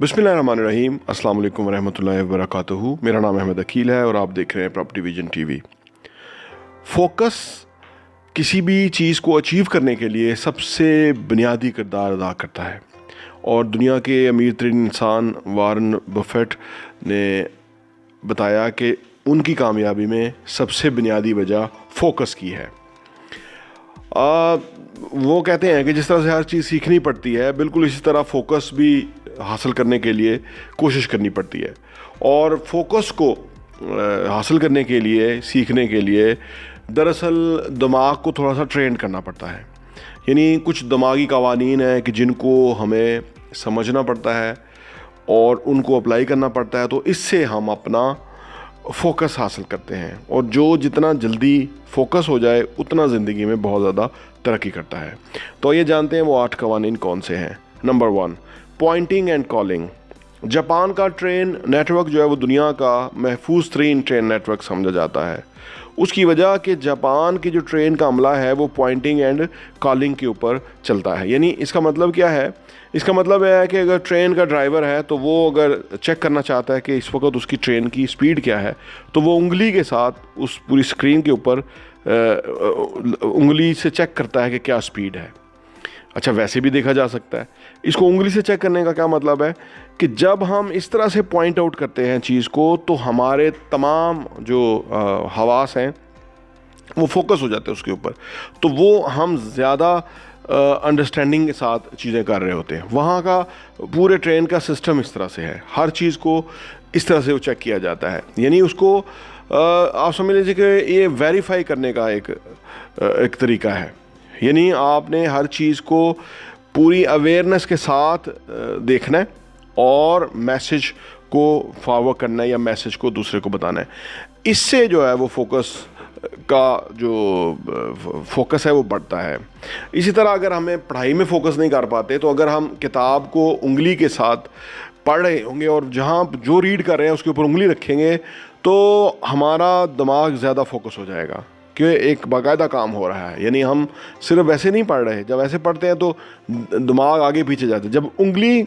बिस्मिल्लाहिर्रहमानिर्रहीम। अस्सलाम वालेकुम रहमतुल्लाहि व बरकातुहू। मेरा नाम अहमद अकील है और आप देख रहे हैं प्रॉपर्टी विजन टीवी। फोकस किसी भी चीज़ को अचीव करने के लिए सबसे बुनियादी किरदार अदा करता है और दुनिया के अमीर तरीन इंसान वारन बफेट ने बताया कि उनकी कामयाबी में सबसे बुनियादी वजह फोकस की है। वो कहते हैं कि जिस तरह से हर चीज़ सीखनी पड़ती है, बिल्कुल इसी तरह फोकस भी हासिल करने के लिए कोशिश करनी पड़ती है। और फोकस को हासिल करने के लिए, सीखने के लिए दरअसल दिमाग को थोड़ा सा ट्रेन करना पड़ता है। यानी कुछ दिमागी कवानीन हैं कि जिनको हमें समझना पड़ता है और उनको अप्लाई करना पड़ता है, तो इससे हम अपना फोकस हासिल करते हैं। और जो जितना जल्दी फोकस हो जाए उतना ज़िंदगी में बहुत ज़्यादा तरक्की करता है। तो ये जानते हैं वो 8 कवानीन कौन से हैं। नंबर 1, पॉइंटिंग एंड कॉलिंग। जापान का ट्रेन नेटवर्क जो है वो दुनिया का महफूज तरीन ट्रेन नेटवर्क समझा जाता है। उसकी वजह कि जापान की जो ट्रेन का अमला है वो पॉइंटिंग एंड कॉलिंग के ऊपर चलता है। यानी इसका मतलब क्या है? इसका मतलब है कि अगर ट्रेन का ड्राइवर है तो वो अगर चेक करना चाहता है कि इस वक्त उसकी ट्रेन की स्पीड क्या है, तो वो उंगली के साथ उस पूरी स्क्रीन के ऊपर उंगली से चेक करता है कि क्या स्पीड है। अच्छा, वैसे भी देखा जा सकता है। इसको उंगली से चेक करने का क्या मतलब है कि जब हम इस तरह से पॉइंट आउट करते हैं चीज़ को, तो हमारे तमाम जो हवास हैं वो फोकस हो जाते हैं उसके ऊपर, तो वो हम ज़्यादा अंडरस्टैंडिंग के साथ चीज़ें कर रहे होते हैं। वहाँ का पूरे ट्रेन का सिस्टम इस तरह से है, हर चीज़ को इस तरह से वो चेक किया जाता है। यानी उसको आप समझ लीजिए कि ये वेरीफाई करने का एक तरीका है। यानी आपने हर चीज़ को पूरी अवेयरनेस के साथ देखना है और मैसेज को फॉरवर्ड करना है या मैसेज को दूसरे को बताना है। इससे जो है वो फोकस है वो बढ़ता है। इसी तरह अगर हमें पढ़ाई में फोकस नहीं कर पाते, तो अगर हम किताब को उंगली के साथ पढ़ रहे होंगे और जहाँ जो रीड कर रहे हैं उसके ऊपर उंगली रखेंगे, तो हमारा दिमाग ज़्यादा फोकस हो जाएगा कि एक बाकायदा काम हो रहा है। यानी हम सिर्फ वैसे नहीं पढ़ रहे। जब ऐसे पढ़ते हैं तो दिमाग आगे पीछे जाता है। जब उंगली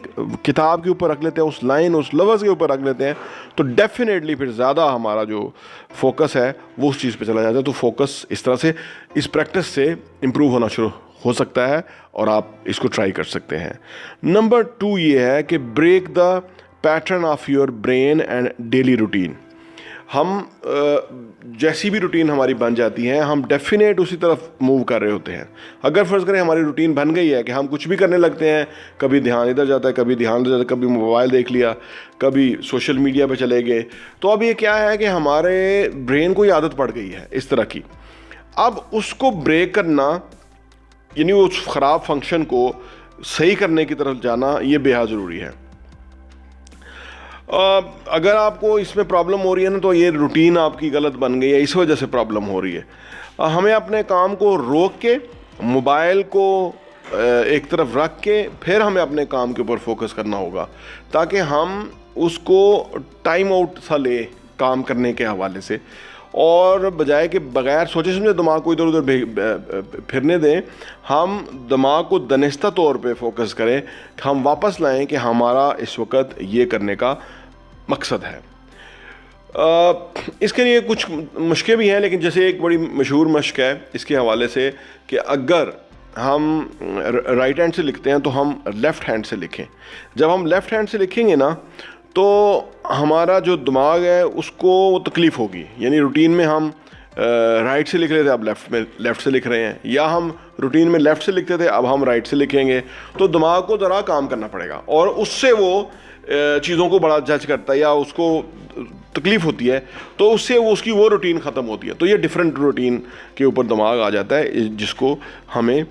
किताब के ऊपर रख लेते हैं, उस लाइन उस लफ्ज़ के ऊपर रख लेते हैं, तो डेफिनेटली फिर ज़्यादा हमारा जो फोकस है वो उस चीज़ पे चला जाता है। तो फोकस इस तरह से, इस प्रैक्टिस से इम्प्रूव होना शुरू हो सकता है और आप इसको ट्राई कर सकते हैं। नंबर 2 ये है कि break the pattern of your brain and daily routine. हम जैसी भी रूटीन हमारी बन जाती है, हम डेफिनेट उसी तरफ मूव कर रहे होते हैं। अगर फ़र्ज़ करें हमारी रूटीन बन गई है कि हम कुछ भी करने लगते हैं, कभी ध्यान इधर जाता है, कभी ध्यान उधर जाता है, कभी मोबाइल देख लिया, कभी सोशल मीडिया पे चले गए, तो अब ये क्या है कि हमारे ब्रेन को ये आदत पड़ गई है इस तरह की। अब उसको ब्रेक करना, यानी उस ख़राब फंक्शन को सही करने की तरफ जाना, ये बेहद ज़रूरी है। अगर आपको इसमें प्रॉब्लम हो रही है ना, तो ये रूटीन आपकी गलत बन गई है, इस वजह से प्रॉब्लम हो रही है। हमें अपने काम को रोक के, मोबाइल को एक तरफ रख के, फिर हमें अपने काम के ऊपर फोकस करना होगा, ताकि हम उसको टाइम आउट सा ले काम करने के हवाले से, और बजाय कि बग़ैर सोचे समझे दिमाग को इधर उधर फिरने दें, हम दिमाग को दनिस्ता तौर पे फोकस करें, हम वापस लाएं कि हमारा इस वक्त ये करने का मकसद है। इसके लिए कुछ मशक़ें भी हैं, लेकिन जैसे एक बड़ी मशहूर मशक़ है इसके हवाले से कि अगर हम राइट हैंड से लिखते हैं तो हम लेफ़्ट हैंड से लिखें। जब हम लेफ़्ट हैंड से लिखेंगे ना, तो हमारा जो दिमाग है उसको तकलीफ़ होगी। यानी रूटीन में हम राइट से लिख रहे थे, अब लेफ़्ट से लिख रहे हैं, या हम रूटीन में लेफ़्ट से लिखते थे, अब हम राइट से लिखेंगे, तो दिमाग को ज़रा काम करना पड़ेगा और उससे वो चीज़ों को बड़ा जज करता है या उसको तकलीफ़ होती है, तो उससे उसकी वो रूटीन ख़त्म होती है। तो ये डिफरेंट रूटीन के ऊपर दिमाग आ जाता है, जिसको हमें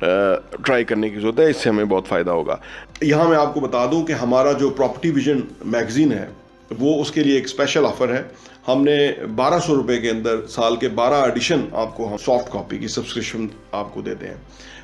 ट्राई करने की ज़रूरत है। इससे हमें बहुत फ़ायदा होगा। यहाँ मैं आपको बता दूँ कि हमारा जो प्रॉपर्टी विजन मैगज़ीन है, वो उसके लिए एक स्पेशल ऑफ़र है। हमने 1200 रुपये के अंदर साल के 12 एडिशन आपको हम सॉफ्ट कॉपी की सब्सक्रिप्शन आपको देते हैं,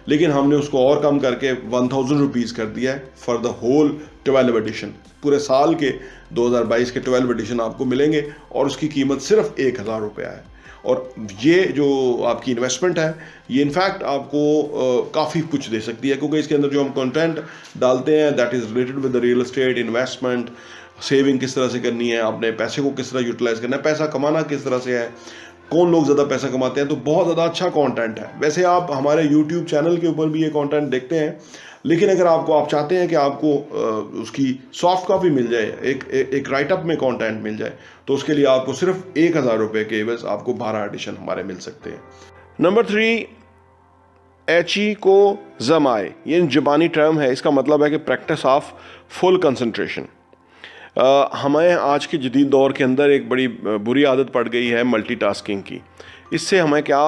लेकिन हमने उसको और कम करके 1000 रुपीज़ कर दिया है फॉर द होल 12 एडिशन। पूरे साल के 2022 के 12 एडिशन आपको मिलेंगे और उसकी कीमत सिर्फ 1000 रुपया है। और ये जो आपकी इन्वेस्टमेंट है ये इनफैक्ट आपको काफ़ी कुछ दे सकती है, क्योंकि इसके अंदर जो हम कंटेंट डालते हैं that is related with the real estate, investment, saving किस तरह से करनी है, आपने पैसे को किस तरह यूटिलाइज करना है, पैसा कमाना किस तरह से है, कौन लोग ज़्यादा पैसा कमाते हैं, तो बहुत ज़्यादा अच्छा कंटेंट है। वैसे आप हमारे YouTube चैनल के ऊपर भी ये कंटेंट देखते हैं, लेकिन अगर आप चाहते हैं कि आपको उसकी सॉफ्ट कॉपी मिल जाए, एक राइटअप में कंटेंट मिल जाए, तो उसके लिए आपको सिर्फ 1000 रुपये के एवज आपको 12 एडिशन हमारे मिल सकते हैं। नंबर 3, एची को जमाए, ये जापानी टर्म है, इसका मतलब है कि प्रैक्टिस ऑफ फुल कंसंट्रेशन। हमें आज के जदीद दौर के अंदर एक बड़ी बुरी आदत पड़ गई है मल्टीटास्किंग की। इससे हमें क्या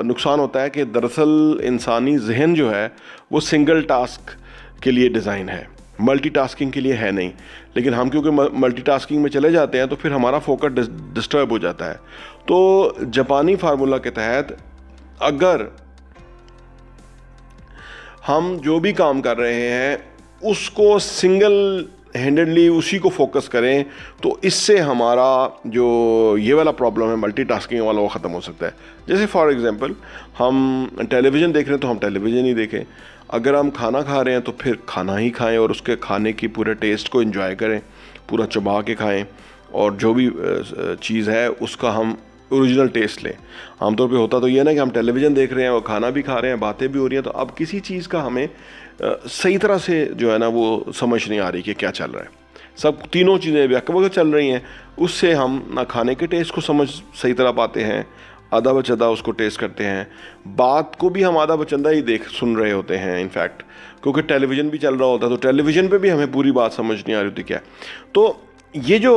नुकसान होता है कि दरअसल इंसानी जहन जो है वो सिंगल टास्क के लिए डिज़ाइन है, मल्टीटास्किंग के लिए है नहीं। लेकिन हम क्योंकि मल्टीटास्किंग में चले जाते हैं तो फिर हमारा फोकस डिस्टर्ब हो जाता है। तो जापानी फार्मूला के तहत अगर हम जो भी काम कर रहे हैं उसको सिंगल हैंडेडली उसी को फोकस करें, तो इससे हमारा जो ये वाला प्रॉब्लम है मल्टीटास्किंग वाला वो ख़त्म हो सकता है। जैसे फॉर एग्जांपल हम टेलीविज़न देख रहे हैं तो हम टेलीविज़न ही देखें, अगर हम खाना खा रहे हैं तो फिर खाना ही खाएं और उसके खाने की पूरे टेस्ट को एंजॉय करें, पूरा चबा के खाएं, और जो भी चीज़ है उसका हम ओरिजिनल टेस्ट लें। आमतौर पे होता तो ये ना कि हम टेलीविज़न देख रहे हैं और खाना भी खा रहे हैं, बातें भी हो रही हैं, तो अब किसी चीज़ का हमें सही तरह से जो है ना वो समझ नहीं आ रही कि क्या चल रहा है। सब तीनों चीज़ें बेवकूफ़ चल रही हैं, उससे हम ना खाने के टेस्ट को समझ सही तरह पाते हैं, आधा बचंदा उसको टेस्ट करते हैं, बात को भी हम आधा बचंदा ही सुन रहे होते हैं इनफैक्ट, क्योंकि टेलीविज़न भी चल रहा होता है, तो टेलीविज़न पे भी हमें पूरी बात समझ नहीं आ रही होती क्या। तो ये जो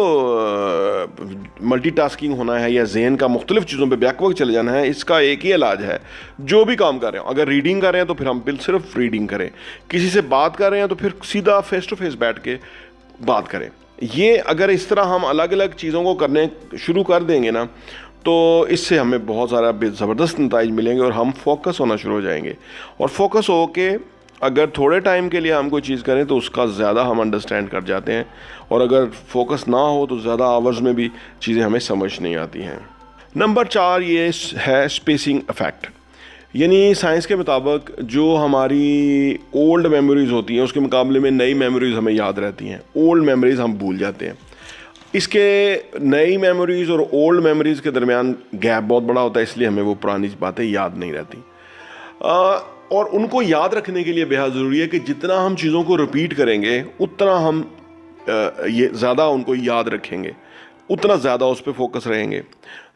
मल्टीटास्किंग होना है या ज़हन का मुख्तलिफ़ चीज़ों पे बैकवर्ड चले जाना है, इसका एक ही इलाज है। जो भी काम कर रहे हो, अगर रीडिंग कर रहे हैं तो फिर हम सिर्फ रीडिंग करें, किसी से बात कर रहे हैं तो फिर सीधा फेस टू फेस बैठ के बात करें। ये अगर इस तरह हम अलग अलग चीज़ों को करने शुरू कर देंगे ना, तो इससे हमें बहुत सारा ज़बरदस्त नताइज मिलेंगे और हम फोकस होना शुरू हो जाएंगे। और फोकस हो के अगर थोड़े टाइम के लिए हम कोई चीज़ करें तो उसका ज़्यादा हम अंडरस्टैंड कर जाते हैं, और अगर फोकस ना हो तो ज़्यादा आवर्स में भी चीज़ें हमें समझ नहीं आती हैं। नंबर 4 ये है स्पेसिंग इफ़ेक्ट, यानी साइंस के मुताबिक जो हमारी ओल्ड मेमोरीज़ होती हैं उसके मुकाबले में नई मेमोरीज़ हमें याद रहती हैं, ओल्ड मेमोरीज़ हम भूल जाते हैं। इसके नई मेमोरीज़ और ओल्ड मेमोरीज़ के दरमियान गैप बहुत बड़ा होता है, इसलिए हमें वो पुरानी बातें याद नहीं रहती। और उनको याद रखने के लिए बेहद ज़रूरी है कि जितना हम चीज़ों को रिपीट करेंगे उतना हम ये ज़्यादा उनको याद रखेंगे, उतना ज़्यादा उस पर फोकस रहेंगे।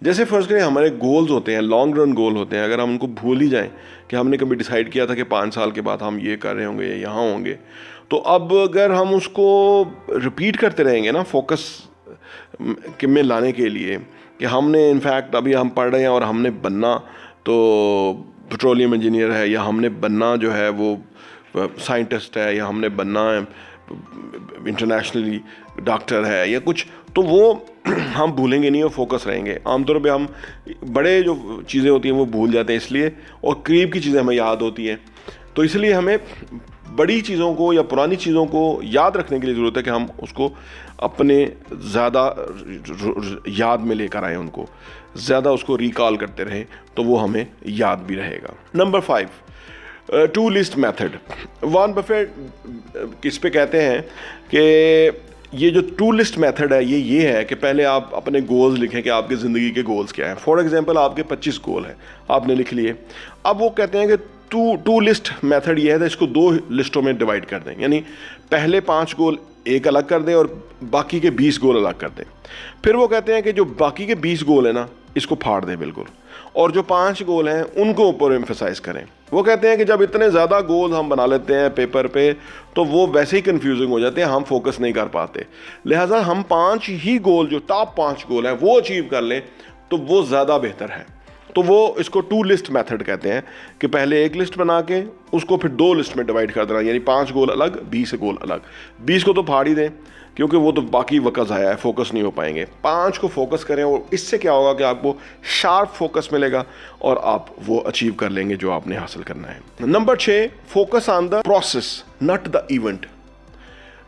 जैसे फ़र्ज़ करें हमारे गोल्स होते हैं, लॉन्ग रन गोल होते हैं, अगर हम उनको भूल ही जाएं कि हमने कभी डिसाइड किया था कि 5 साल के बाद हम ये कर रहे होंगे या यहाँ होंगे, तो अब अगर हम उसको रिपीट करते रहेंगे ना फोकस में लाने के लिए कि हमने इनफैक्ट अभी हम पढ़ रहे हैं और हमने बनना तो पेट्रोलियम इंजीनियर है, या हमने बनना जो है वो साइंटिस्ट है, या हमने बनना इंटरनेशनली डॉक्टर है या कुछ, तो वो हम भूलेंगे नहीं और फोकस रहेंगे। आमतौर पे हम बड़े जो चीज़ें होती हैं वो भूल जाते हैं इसलिए, और करीब की चीज़ें हमें याद होती हैं। तो इसलिए हमें बड़ी चीज़ों को या पुरानी चीज़ों को याद रखने के लिए ज़रूरत है कि हम उसको अपने ज़्यादा याद में लेकर आएँ, उनको ज़्यादा उसको रिकॉल करते रहें, तो वो हमें याद भी रहेगा। Number 5 two list method. Warren Buffett इस पे कहते हैं कि ये जो टू लिस्ट मेथड है ये है कि पहले आप अपने गोल्स लिखें कि आपकी ज़िंदगी के गोल्स क्या हैं। फॉर एग्जांपल आपके 25 गोल हैं, आपने लिख लिए। अब वो कहते हैं कि टू लिस्ट मेथड ये है तो इसको 2 लिस्टों में डिवाइड कर दें, यानी पहले 5 गोल एक अलग कर दें और बाकी के 20 गोल अलग कर दें। फिर वो कहते हैं कि जो बाकी के 20 गोल हैं ना, इसको फाड़ दें बिल्कुल, और जो 5 गोल हैं उनको ऊपर एम्फसाइज करें। वो कहते हैं कि जब इतने ज़्यादा गोल हम बना लेते हैं पेपर पे तो वो वैसे ही कंफ्यूजिंग हो जाते हैं, हम फोकस नहीं कर पाते। लिहाजा हम 5 ही गोल, जो टॉप 5 गोल हैं वो अचीव कर लें तो वो ज़्यादा बेहतर है। तो वो इसको टू लिस्ट मेथड कहते हैं कि पहले एक लिस्ट बना के उसको फिर 2 लिस्ट में डिवाइड कर देना, यानी 5 गोल अलग, 20 गोल अलग। 20 को तो फाड़ ही दें क्योंकि वो तो बाकी वक्त ज़ाया है, फोकस नहीं हो पाएंगे। 5 को फोकस करें और इससे क्या होगा कि आपको शार्प फोकस मिलेगा और आप वो अचीव कर लेंगे जो आपने हासिल करना है। Number 6 focus on the process not the event.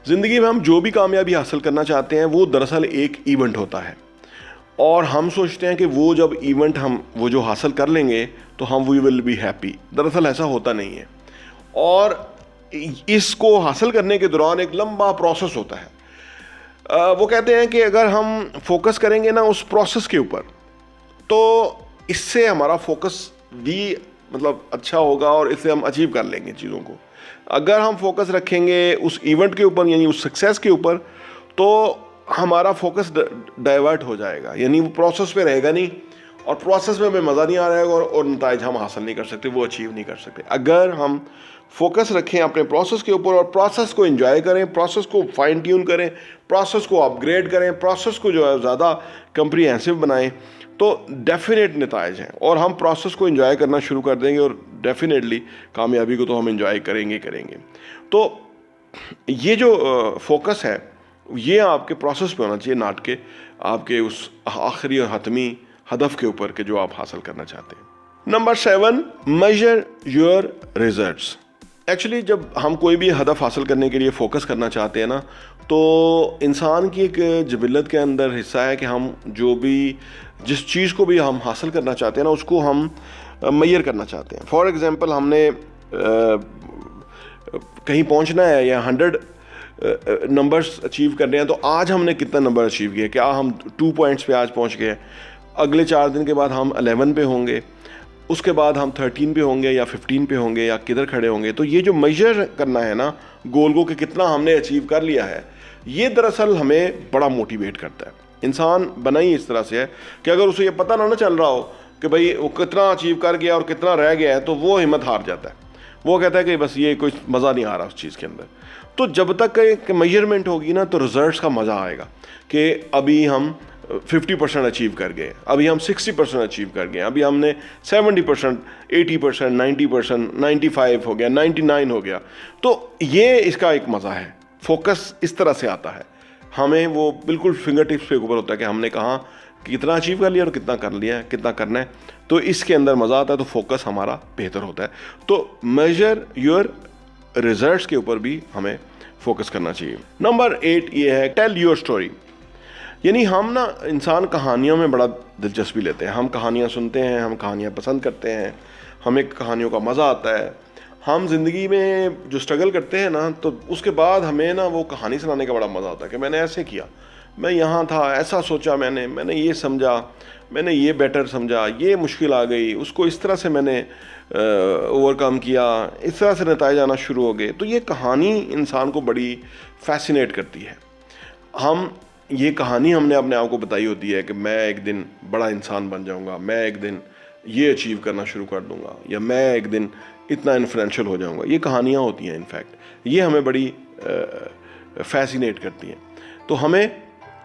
ज़िंदगी में हम जो भी कामयाबी हासिल करना चाहते हैं वो दरअसल एक इवेंट होता है, और हम सोचते हैं कि वो जब इवेंट हम वो जो हासिल कर लेंगे तो हम वी विल बी हैप्पी। दरअसल ऐसा होता नहीं है, और इसको हासिल करने के दौरान एक लंबा प्रोसेस होता है। वो कहते हैं कि अगर हम फोकस करेंगे ना उस प्रोसेस के ऊपर, तो इससे हमारा फोकस भी मतलब अच्छा होगा और इससे हम अचीव कर लेंगे चीज़ों को। अगर हम फोकस रखेंगे उस इवेंट के ऊपर यानी उस सक्सेस के ऊपर, तो हमारा फोकस डाइवर्ट हो जाएगा, यानी वो प्रोसेस पे रहेगा नहीं, और प्रोसेस में हमें मज़ा नहीं आ रहा है और नताइज हम हासिल नहीं कर सकते, वो अचीव नहीं कर सकते। अगर हम फोकस रखें अपने प्रोसेस के ऊपर और प्रोसेस को एंजॉय करें, प्रोसेस को फाइन ट्यून करें, प्रोसेस को अपग्रेड करें, प्रोसेस को जो है ज़्यादा कम्प्रीहेंसिव बनाएं, तो डेफिनेट नताइज हैं, और हम प्रोसेस को एंजॉय करना शुरू कर देंगे और डेफिनेटली कामयाबी को तो हम एंजॉय करेंगे। तो ये जो फोकस है ये आपके प्रोसेस पे होना चाहिए, नाट के आपके उस आखिरी और हतमी हदफ के ऊपर के जो आप हासिल करना चाहते हैं। Number 7, major your results. Actually जब हम कोई भी हदफ हासिल करने के लिए फ़ोकस करना चाहते हैं ना, तो इंसान की एक जबिलत के अंदर हिस्सा है कि हम जो भी जिस चीज़ को भी हम हासिल करना चाहते हैं ना, उसको हम मेजर करना चाहते हैं। फॉर एग्ज़ाम्पल, हमने कहीं पहुंचना है या 100 नंबर्स अचीव करने हैं, तो आज हमने कितना नंबर अचीव किया? क्या हम 2 पॉइंट्स पे आज पहुंच गए? अगले 4 दिन के बाद हम 11 पे होंगे, उसके बाद हम 13 पे होंगे या 15 पे होंगे या किधर खड़े होंगे? तो ये जो मेजर करना है ना गोल को कि कितना हमने अचीव कर लिया है, ये दरअसल हमें बड़ा मोटिवेट करता है। इंसान बना ही इस तरह से है कि अगर उसे ये पता ना चल रहा हो कि भाई वो कितना अचीव कर गया और कितना रह गया है, तो वो हिम्मत हार जाता है। वो कहता है कि बस ये कोई मज़ा नहीं आ रहा उस चीज़ के अंदर। तो जब तक एक मेजरमेंट होगी ना, तो रिजल्ट्स का मज़ा आएगा कि अभी हम 50% अचीव कर गए, अभी हम 60% अचीव कर गए, अभी हमने 70%, 80%, 90%, 95 हो गया, 99 हो गया। तो ये इसका एक मज़ा है। फोकस इस तरह से आता है, हमें वो बिल्कुल फिंगर टिप्स पे ऊपर होता है कि हमने कहाँ कितना अचीव कर लिया और कितना कर लिया है, कितना करना है, तो इसके अंदर मज़ा आता है, तो फोकस हमारा बेहतर होता है। तो मेजर योर रिजल्ट्स के ऊपर भी हमें फोकस करना चाहिए। नंबर 8 ये है, टेल योर स्टोरी। यानी हम ना इंसान कहानियों में बड़ा दिलचस्पी लेते हैं, हम कहानियाँ सुनते हैं, हम कहानियाँ पसंद करते हैं, हमें कहानियों का मज़ा आता है। हम ज़िंदगी में जो स्ट्रगल करते हैं ना, तो उसके बाद हमें ना वो कहानी सुनाने का बड़ा मज़ा आता है कि मैंने ऐसे किया, मैं यहाँ था, ऐसा सोचा, मैंने ये समझा, मैंने ये बेटर समझा, ये मुश्किल आ गई, उसको इस तरह से मैंने ओवरकम किया, इस तरह से नताइज आना शुरू हो गए। तो ये कहानी इंसान को बड़ी फैसिनेट करती है। ये कहानी हमने अपने आप को बताई होती है कि मैं एक दिन बड़ा इंसान बन जाऊंगा, मैं एक दिन ये अचीव करना शुरू कर दूंगा, या मैं एक दिन इतना इन्फ्लुएंशियल हो जाऊंगा। ये कहानियाँ होती हैं, इनफैक्ट ये हमें बड़ी फैसिनेट करती हैं। तो हमें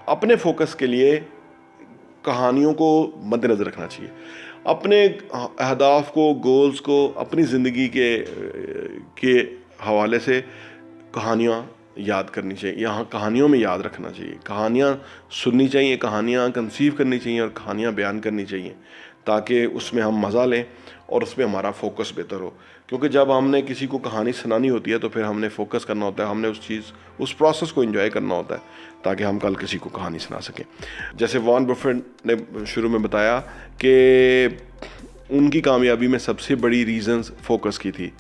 अपने फोकस के लिए कहानियों को मद्देनज़र रखना चाहिए, अपने अहदाफ को, गोल्स को, अपनी ज़िंदगी के हवाले से कहानियाँ याद करनी चाहिए, यहाँ कहानियों में याद रखना चाहिए, कहानियाँ सुननी चाहिए, कहानियाँ कंसीव करनी चाहिए और कहानियाँ बयान करनी चाहिए, ताकि उसमें हम मज़ा लें और उसमें हमारा फोकस बेहतर हो। क्योंकि जब हमने किसी को कहानी सुनानी होती है, तो फिर हमने फोकस करना होता है, हमने उस प्रोसेस को एंजॉय करना होता है, ताकि हम कल किसी को कहानी सुना सकें। जैसे वॉरेन बफेट ने शुरू में बताया कि उनकी कामयाबी में सबसे बड़ी रीज़न्स फोकस की थी।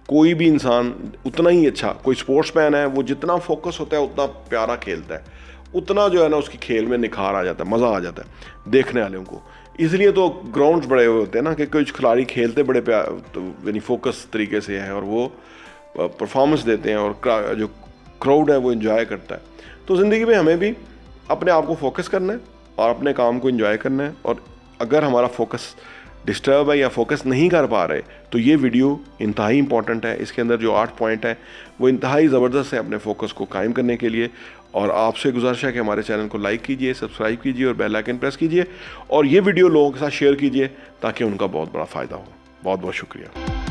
कोई भी इंसान उतना ही अच्छा, कोई स्पोर्ट्समैन है, वो जितना फोकस होता है उतना प्यारा खेलता है, उतना जो है ना उसकी खेल में निखार आ जाता है, मज़ा आ जाता है देखने वालों को। इसलिए तो ग्राउंड्स बड़े हुए होते हैं ना, कि कुछ खिलाड़ी खेलते बड़े यानी फोकस तरीके से है और वो परफॉर्मेंस देते हैं और जो क्राउड है वो एंजॉय करता है। तो ज़िंदगी में हमें भी अपने आप को फोकस करना है और अपने काम को एंजॉय करना है। और अगर हमारा फोकस डिस्टर्ब है या फोकस नहीं कर पा रहे, तो ये वीडियो इंतहाई इंपॉर्टेंट है। इसके अंदर जो 8 पॉइंट है वो इंतहाई ज़बरदस्त है अपने फोकस को कायम करने के लिए। और आपसे गुजारिश है कि हमारे चैनल को लाइक कीजिए, सब्सक्राइब कीजिए और बेल आइकन प्रेस कीजिए, और ये वीडियो लोगों के साथ शेयर कीजिए ताकि उनका बहुत बड़ा फ़ायदा हो। बहुत बहुत शुक्रिया।